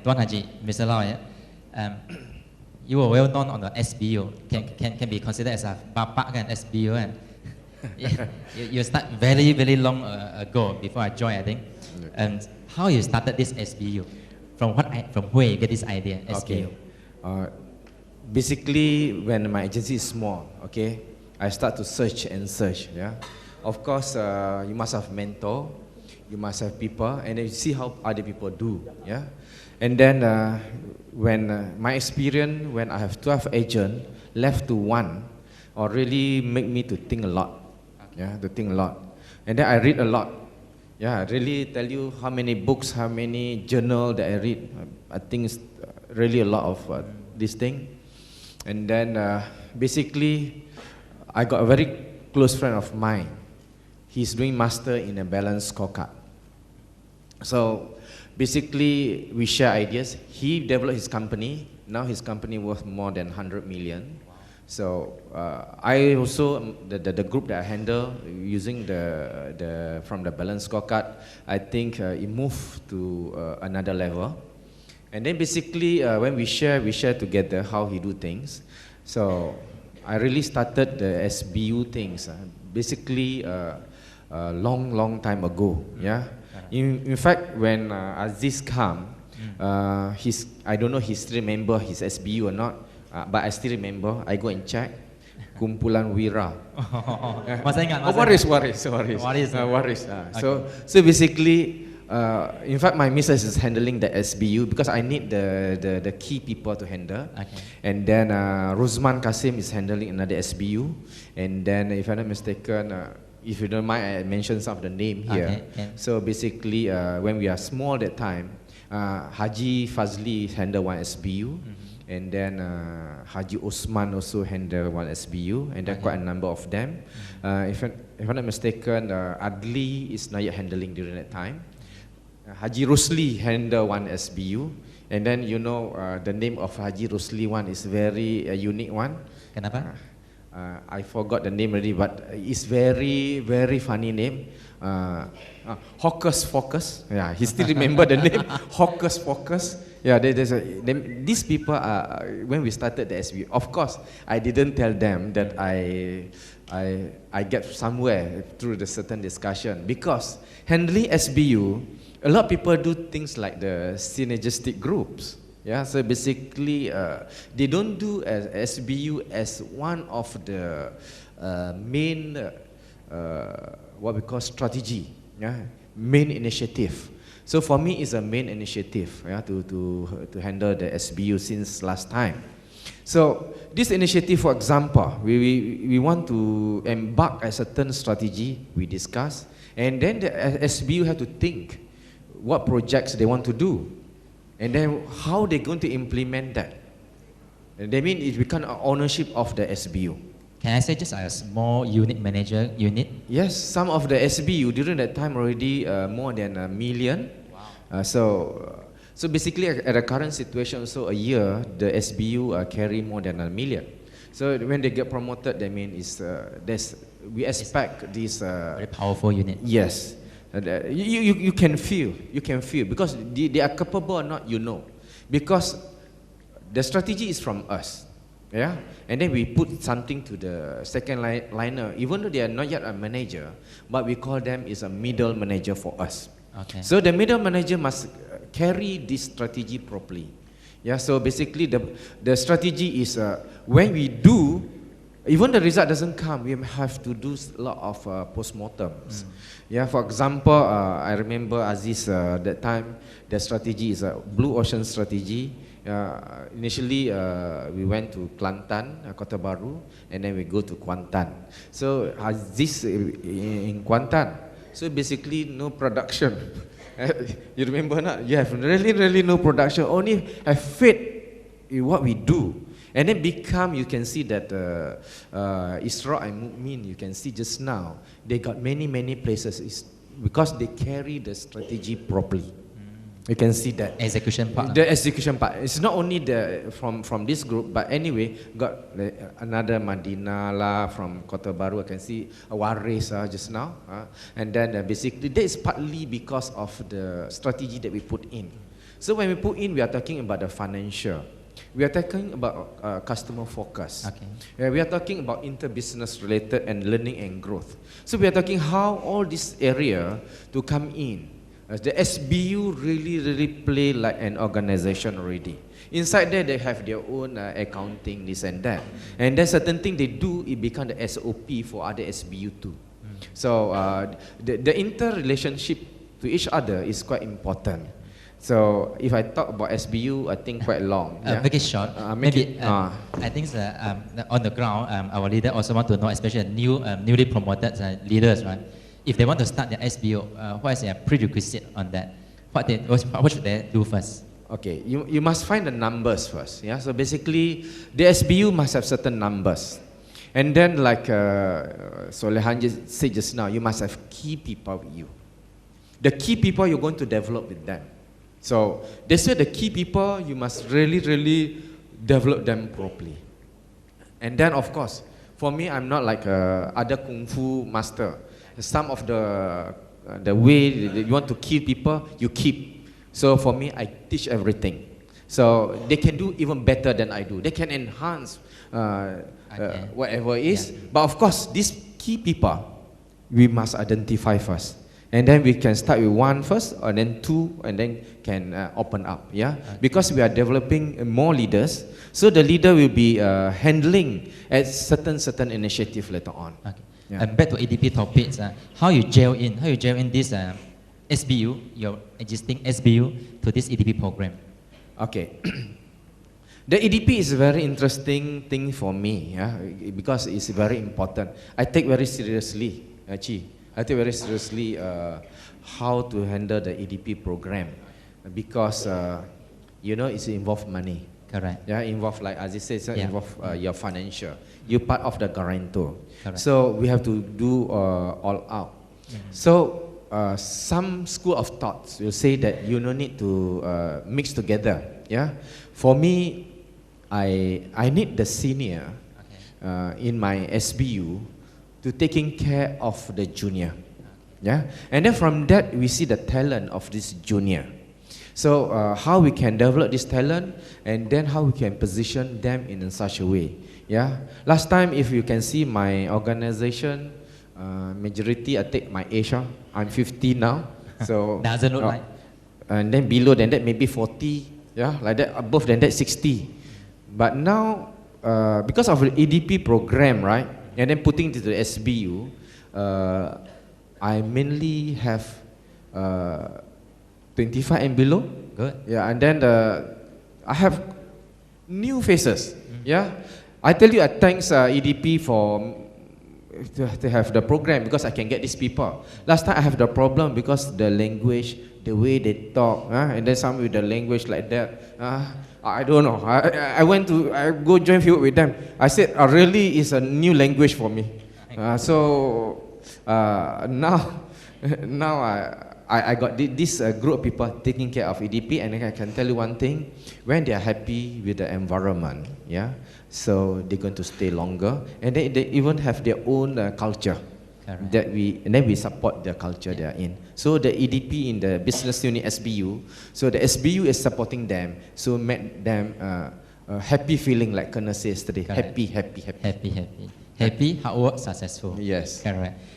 Tuan Haji, Mr. Lau, yeah? You were well known on the SBU. Can be considered as a bapak kan SBU kan? You start very long ago before I joined, I think. And how you started this SBU? From where you get this idea, SBU? Okay. Basically, when my agency is small, okay, I start to search and search. Yeah, of course, you must have mentor, you must have people, and then you see how other people do. Yeah, and then when my experience, when I have 12 agents left to one, or really make me to think a lot. Yeah, to think a lot, and then I read a lot. Yeah, I really tell you how many books, how many journal that I read. I think it's really a lot of this thing. And then basically, I got a very close friend of mine. He's doing master in a balanced scorecard. So basically, we share ideas. He developed his company. Now his company worth more than 100 million. So I also, the group that I handle using from the balance scorecard, I think it moved to another level. And then basically when we share together how he do things. So I really started the SBU things, basically long time ago. Yeah. In fact, when Aziz come, I don't know he still remember his SBU or not. But I still remember, I go and check, kumpulan wira. Masa ingat? Waris. So basically, in fact, my missus is handling the SBU because I need the key people to handle. Okay. And then Ruzman Kasim is handling another SBU. And then, if I'm not mistaken, if you don't mind, I mention some of the name here. Okay. So basically, when we are small that time, Haji Fazli handle one SBU. And then Haji Osman also handle one SBU, and then quite a number of them. If I'm not mistaken, Adli is not yet handling during that time. Haji Rusli handle one SBU, and then you know the name of Haji Rusli one is very unique one. Kenapa? I forgot the name already, but it's very funny name. Hawkers Focus. Yeah, he still remember the name. Hawkers Focus. Yeah, these people are, when we started the SBU, of course, I didn't tell them that I get somewhere through the certain discussion, because handling SBU, a lot of people do things like the synergistic groups. Yeah, so basically, they don't do SBU as one of the main, what we call strategy, yeah, main initiative. So for me, it's a main initiative, yeah, to handle the SBU since last time. So this initiative, for example, we want to embark a certain strategy, we discuss, and then the SBU have to think what projects they want to do, and then how they're going to implement that. And they mean it becomes ownership of the SBU. Can I say just a small unit manager unit? Yes, some of the SBU during that time already more than 1 million. Wow. So basically at the current situation, so a year the SBU carry more than 1 million. So when they get promoted, that means we expect this very powerful unit. Yes, you can feel because they are capable or not, you know, because the strategy is from us. Yeah, and then we put something to the second liner, even though they are not yet a manager, but we call them is a middle manager for us. Okay. So the middle manager must carry this strategy properly. Yeah, so basically the strategy is when we do, even the result doesn't come, we have to do a lot of postmortems. Yeah, for example, I remember Aziz that time, the strategy is a blue ocean strategy. Initially, we went to Kelantan, Kota Baru, and then we go to Kuantan. So Aziz in Kuantan. So basically, no production. You remember not? You have really no production. Only have faith in what we do, and then you can see that Isra and Mu'min, you can see just now, they got many places because they carry the strategy properly. You can see that execution part. The execution part. It's not only from this group, but anyway, got another Madinah lah from Kota Baru. I can see Waris just now, and then basically that is partly because of the strategy that we put in. So when we put in, we are talking about the financial. We are talking about customer focus. Okay. We are talking about inter-business related and learning and growth. So we are talking how all this area to come in. The SBU really play like an organization already. Inside there, they have their own accounting, this and that. And then certain thing they do, it become the SOP for other SBU too. So the interrelationship to each other is quite important. So if I talk about SBU, I think quite long. Very short. Maybe I think on the ground, our leader also want to know, especially newly promoted leaders, right? If they want to start their SBU, what is their prerequisite on that? What should they do first? Okay, you must find the numbers first. Yeah, so basically the SBU must have certain numbers, and then like Solehan said just now, you must have key people with you. The key people you're going to develop with them. So they say the key people you must really develop them properly. And then of course, for me, I'm not like other kung fu master. Some of the way you want to kill people, you keep. So for me, I teach everything. So they can do even better than I do. They can enhance whatever it is. Yeah. But of course, these key people, we must identify first. And then we can start with one first, and then two, and then can open up. Yeah, okay. Because we are developing more leaders, so the leader will be handling at certain initiative later on. Okay. Yeah. And back to EDP topics, how you gel in this SBU, your existing SBU, to this EDP program? Okay. The EDP is a very interesting thing for me, yeah, because it's very important. I take very seriously, actually. I take very seriously how to handle the EDP program, because you know it's involved money. Correct. Yeah, involved, like Aziz said, yeah. Involve your financial. You're part of the guarantor. Correct. So we have to do all out. Mm-hmm. So some school of thoughts will say that you don't need to mix together. Yeah, for me, I need the senior in my SBU to taking care of the junior. Yeah, and then from that we see the talent of this junior. So how we can develop this talent, and then how we can position them in such a way. Yeah, last time if you can see my organization, majority I take my age. I'm 50 now. So doesn't look like. And then below than that maybe 40. Yeah, like that. Above than that 60. But now because of the EDP program, right? And then putting it to the SBU, I mainly have 25 and below. Good. Yeah, and then I have new faces. Yeah, I tell you, I thanks EDP for to have the program, because I can get these people. Last time I have the problem because the language, the way they talk, and then some with the language like that. I don't know. I go join field with them. I said, really is a new language for me. So now I got this group of people taking care of EDP, and I can tell you one thing: when they are happy with the environment, yeah, so they're going to stay longer, and they even have their own culture. Correct. Then we support the culture they are in. So the EDP in the business unit SBU, so the SBU is supporting them, so make them happy feeling, like Colonel said yesterday. Correct. Happy. Happy, hard work, successful. Yes. Correct.